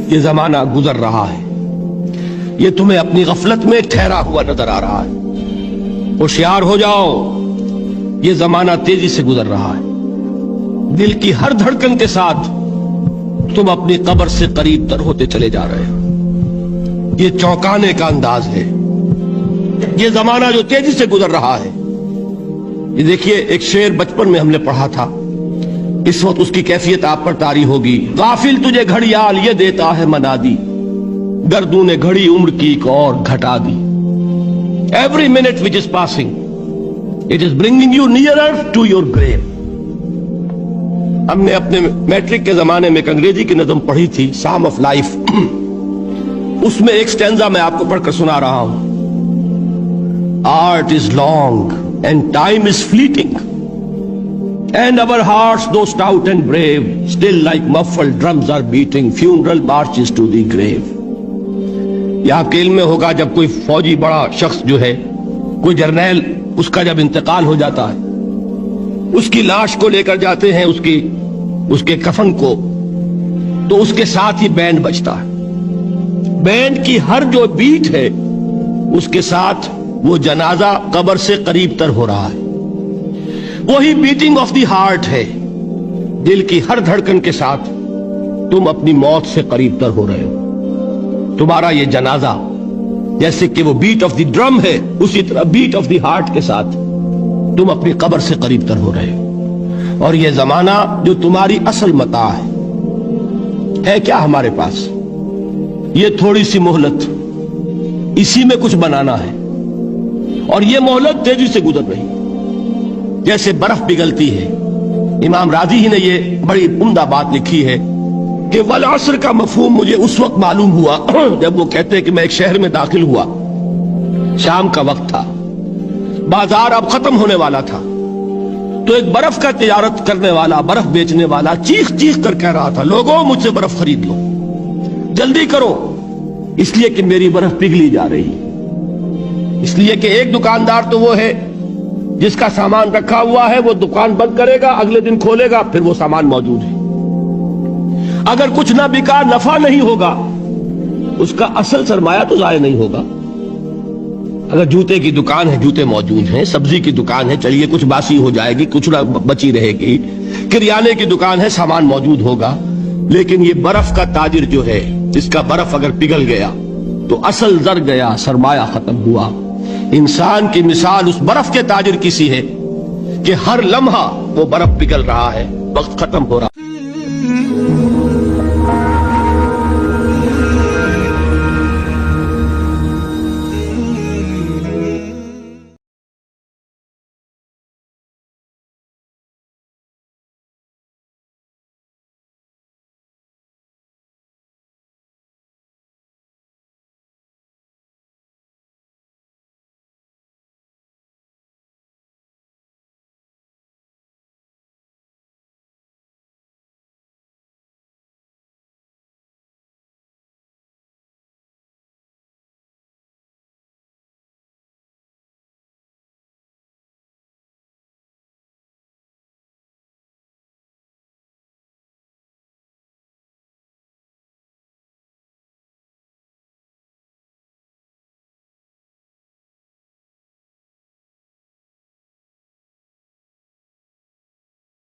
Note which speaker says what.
Speaker 1: ये जमाना गुजर रहा है, ये तुम्हें अपनी गफलत में ठहरा हुआ नजर आ रहा है। होशियार हो जाओ, ये जमाना तेजी से गुजर रहा है। दिल की हर धड़कन के साथ तुम अपनी कब्र से करीब तर होते चले जा रहे हो। ये चौंकाने का अंदाज है, ये जमाना जो तेजी से गुजर रहा है। ये देखिए, एक शेर बचपन में हमने पढ़ा था, इस वक्त उसकी कैफियत आप पर तारी होगी। गाफिल तुझे घड़ियाल ये देता है मनादी, गर्दू ने घड़ी उम्र की एक और घटा दी। Every minute which is passing it is bringing you nearer to your grave. हमने अपने मैट्रिक के जमाने में एक अंग्रेजी की नज़म पढ़ी थी, साम ऑफ लाइफ। उसमें एक स्टैंजा मैं आपको पढ़कर सुना रहा हूं। Art is long and time is fleeting, and our hearts, though stout and brave, still like muffled drums are beating funeral marches to the grave। यह आपके इल्म में होगा, जब कोई फौजी बड़ा शख्स जो है, कोई जर्नैल, उसका जब इंतकाल हो जाता है, उसकी लाश को लेकर जाते हैं, उसके कफन को, तो उसके साथ ही बैंड बजता है। बैंड की हर जो बीट है, उसके साथ वो जनाजा कब्र से करीब तर हो रहा है। वही बीटिंग ऑफ द हार्ट है, दिल की हर धड़कन के साथ तुम अपनी मौत से करीब तर हो रहे हो। तुम्हारा ये जनाजा जैसे कि वो बीट ऑफ द ड्रम है, उसी तरह बीट ऑफ द हार्ट के साथ तुम अपनी कब्र से करीब तर हो रहे हो। और ये जमाना जो तुम्हारी असल मता है क्या हमारे पास? ये थोड़ी सी मोहलत, इसी में कुछ बनाना है, और ये मोहलत तेजी से गुजर रही है, जैसे बर्फ पिघलती है। इमाम राजी ही ने ये बड़ी उम्दा बात लिखी है कि वल असर का मफहूम मुझे उस वक्त मालूम हुआ जब वो कहते हैं कि मैं एक शहर में दाखिल हुआ, शाम का वक्त था, बाजार अब खत्म होने वाला था, तो एक बर्फ का तिजारत करने वाला, बर्फ बेचने वाला चीख चीख कर कह रहा था, लोगों मुझसे बर्फ खरीद लो, जल्दी करो, इसलिए कि मेरी बर्फ पिघली जा रही। इसलिए कि एक दुकानदार तो वो है जिसका सामान रखा हुआ है, वो दुकान बंद करेगा, अगले दिन खोलेगा, फिर वो सामान मौजूद है। अगर कुछ ना बिका, नफा नहीं होगा, उसका असल सरमाया तो जाया नहीं होगा। अगर जूते की दुकान है, जूते मौजूद हैं, सब्जी की दुकान है, चलिए कुछ बासी हो जाएगी, कुछ ना बची रहेगी, किरियाने की दुकान है, सामान मौजूद होगा। लेकिन ये बर्फ का ताजिर जो है, इसका बर्फ अगर पिघल गया तो असल जर गया, सरमाया खत्म हुआ। इंसान की मिसाल उस बर्फ के ताजिर की सी है कि हर लम्हा वो बर्फ पिघल रहा है, वक्त खत्म हो रहा है।